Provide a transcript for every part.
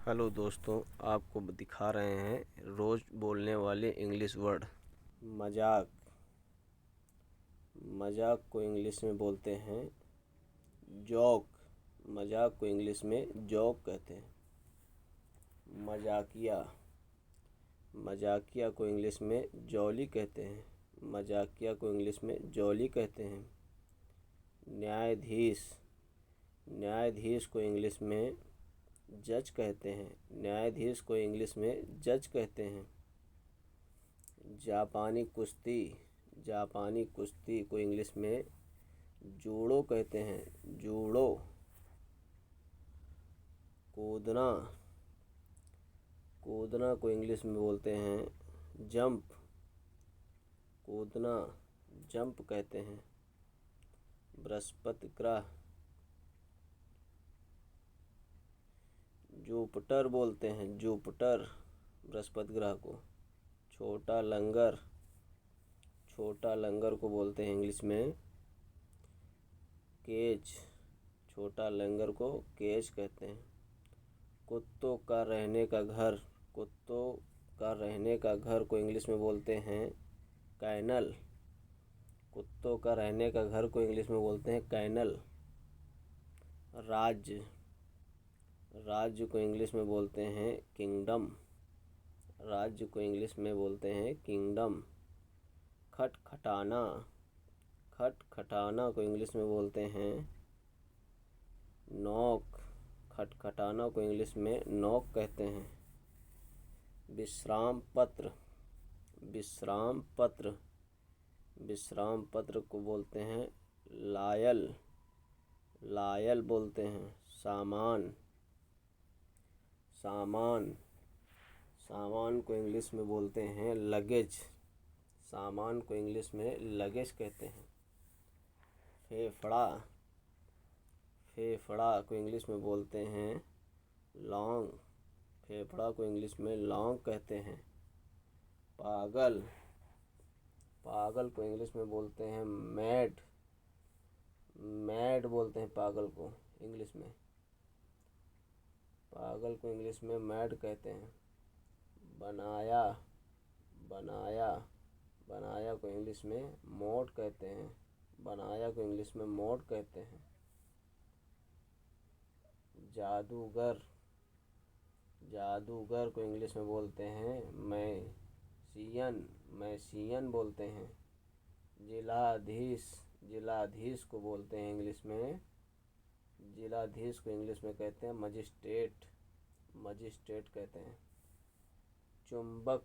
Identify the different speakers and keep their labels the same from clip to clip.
Speaker 1: Hello दोस्तों, आपको दिखा रहे हैं रोज़ बोलने वाले इंग्लिश वर्ड। मजाक। मजाक को इंग्लिश में बोलते हैं जोक। मजाक को इंग्लिश में जोक कहते हैं। मजाकिया। मजाकिया को इंग्लिश में जॉली कहते हैं। मजाकिया को इंग्लिश में जॉली कहते हैं। न्यायाधीश। न्यायाधीश को इंग्लिश में जज कहते हैं। न्यायाधीश को इंग्लिश में जज कहते हैं। जापानी कुश्ती। जापानी कुश्ती को इंग्लिश में जूडो कहते हैं। जूडो। कूदना। कूदना को इंग्लिश में बोलते हैं जंप। कूदना जंप कहते हैं। बृहस्पति ग्रह। जुपिटर बोलते हैं जुपिटर बृहस्पति ग्रह को। छोटा लंगर। छोटा लंगर को बोलते हैं इंग्लिश में केज। छोटा लंगर को केज कहते हैं। कुत्तों का रहने का घर। कुत्तों का रहने का घर को इंग्लिश में बोलते हैं कैनल। कुत्तों का रहने का घर को इंग्लिश में बोलते हैं कैनल। राज्य। राज्य को इंग्लिश में बोलते हैं किंगडम। राज्य को इंग्लिश में बोलते हैं किंगडम। खटखटाना। खटखटाना को इंग्लिश में बोलते हैं नॉक। खटखटाना को इंग्लिश में नॉक कहते हैं। विश्राम पत्र। विश्राम पत्र। विश्राम पत्र को बोलते हैं लायल। लायल बोलते हैं सामान। सामान। सामान को इंग्लिश में बोलते हैं लगेज। सामान को इंग्लिश में लगेज कहते हैं। फेफड़ा। फेफड़ा को इंग्लिश में बोलते हैं लॉन्ग। फेफड़ा को इंग्लिश में लॉन्ग कहते हैं। पागल। पागल को इंग्लिश में बोलते हैं मैड। मैड बोलते हैं पागल को इंग्लिश में। पागल को इंग्लिश में मैड कहते हैं। बनाया। बनाया। बनाया को इंग्लिश में मोड कहते हैं। बनाया को इंग्लिश में मोड कहते हैं। जादूगर। जादूगर को इंग्लिश में बोलते हैं मैजिशियन। मैजिशियन बोलते हैं। जिलाधीश। जिलाधीश को बोलते हैं इंग्लिश में जिलाधीश को इंग्लिश में कहते हैं मजिस्ट्रेट। मजिस्ट्रेट कहते हैं। चुंबक।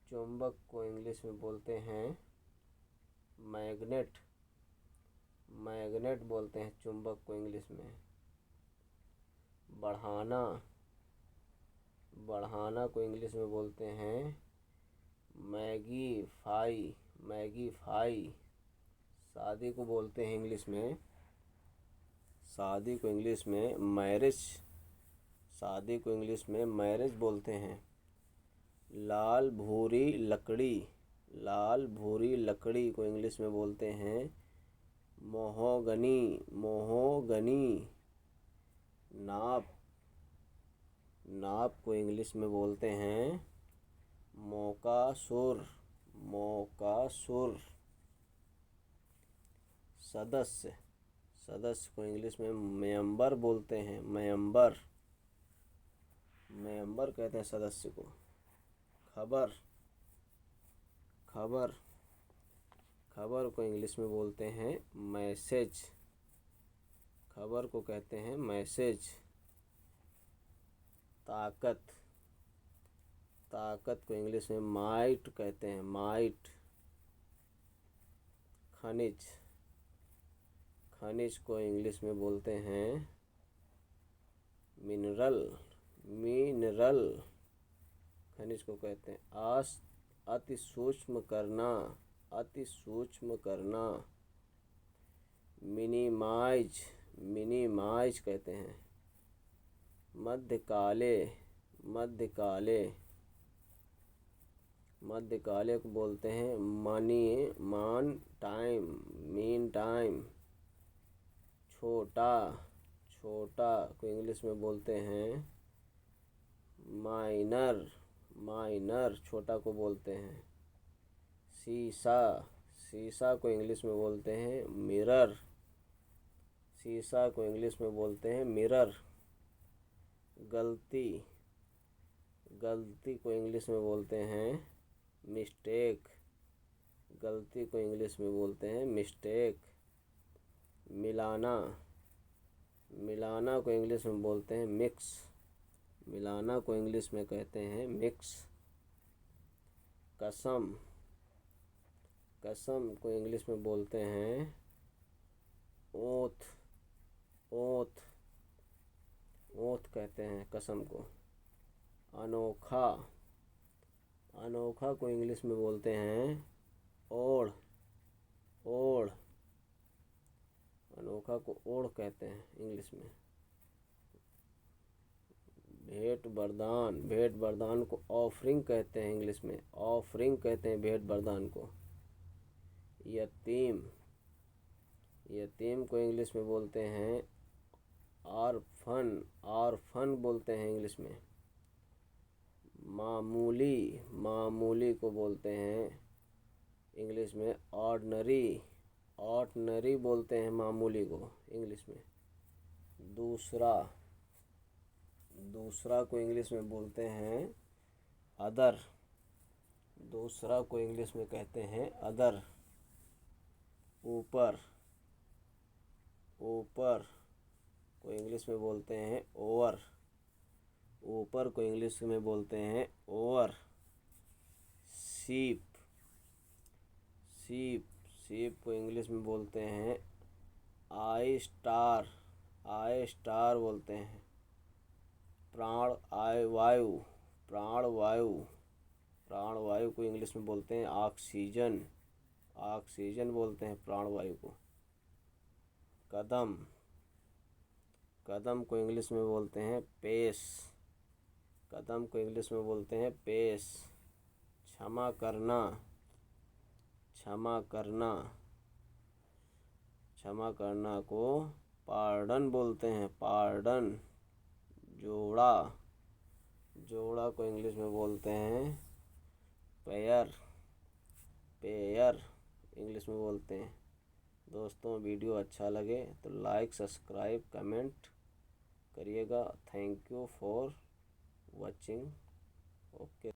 Speaker 1: चुंबक को इंग्लिश में बोलते हैं मैग्नेट। मैग्नेट बोलते हैं चुंबक को इंग्लिश में। बढ़ाना। बढ़ाना को इंग्लिश में बोलते हैं मैगीफाई। मैगीफाई। शादी को बोलते हैं इंग्लिश में शादी को इंग्लिश में मैरिज। शादी को इंग्लिश में मैरिज बोलते हैं। लाल भूरी लकड़ी। लाल भूरी लकड़ी को इंग्लिश में बोलते हैं मोहोगनी। मोहोगनी। नाप। नाप को इंग्लिश में बोलते हैं मोकासुर। मोकासुर। सदस्य। सदस्य को इंग्लिश में मेंबर बोलते हैं मेंबर। मेंबर कहते हैं सदस्य को। खबर। खबर। खबर को इंग्लिश में बोलते हैं मैसेज। खबर को कहते हैं मैसेज। ताकत। ताकत को इंग्लिश में माइट कहते हैं माइट। खनिज। खनिज को इंग्लिश में बोलते हैं मिनरल। मिनरल। खनिज को कहते हैं अति सूक्ष्म करना। अति सूक्ष्म करना। मिनिमाइज। मिनिमाइज कहते हैं। मध्यकाले। मध्यकाले। मध्यकाले को बोलते हैं मान टाइम। Mean time. छोटा। छोटा को इंग्लिश में बोलते हैं माइनर, माइनर छोटा को बोलते हैं। शीशा, शीशा को इंग्लिश में बोलते हैं मिरर, शीशा को इंग्लिश में बोलते हैं मिरर। गलती, गलती को इंग्लिश में बोलते हैं मिस्टेक, गलती को इंग्लिश में बोलते हैं मिस्टेक। मिलाना, मिलाना को इंग्लिश में बोलते हैं मिक्स, मिलाना को इंग्लिश में कहते हैं मिक्स। कसम, कसम को इंग्लिश में बोलते हैं ओथ, ओथ, ओथ कहते हैं कसम को। अनोखा, अनोखा को इंग्लिश में बोलते हैं ओढ़, ओढ़, अनोखा को ओढ़ कहते हैं इंग्लिश में। भेंट वरदान, भेंट वरदान को ऑफरिंग कहते हैं इंग्लिश में, ऑफरिंग कहते हैं भेंट वरदान को। यतीम, यतीम को इंग्लिश में बोलते हैं ऑर्फन, ऑर्फन बोलते हैं इंग्लिश में। मामूली, मामूली को बोलते हैं इंग्लिश में ऑर्डनरी, ऑर्डनरी बोलते हैं मामूली को इंग्लिश में। दूसरा, दूसरा को इंग्लिश में बोलते हैं अदर, दूसरा को इंग्लिश में कहते हैं अदर। ऊपर, ऊपर को इंग्लिश में बोलते हैं ओवर, ऊपर को इंग्लिश में बोलते हैं ओवर। सीप, सीप, सीप को इंग्लिश में बोलते हैं आई स्टार, आई स्टार बोलते हैं। प्राण वायु, प्राण वायु, प्राण वायु को इंग्लिश में बोलते हैं ऑक्सीजन, ऑक्सीजन बोलते हैं प्राण वायु को। कदम, कदम को इंग्लिश में बोलते हैं पेस, कदम को इंग्लिश में बोलते हैं पेस। क्षमा करना, क्षमा करना, क्षमा करना को पार्डन बोलते हैं, पार्डन। जोड़ा, जोड़ा को इंग्लिश में बोलते हैं पेयर, पेयर इंग्लिश में बोलते हैं। दोस्तों वीडियो अच्छा लगे तो लाइक सब्सक्राइब कमेंट करिएगा। Thank you for watching. Okay.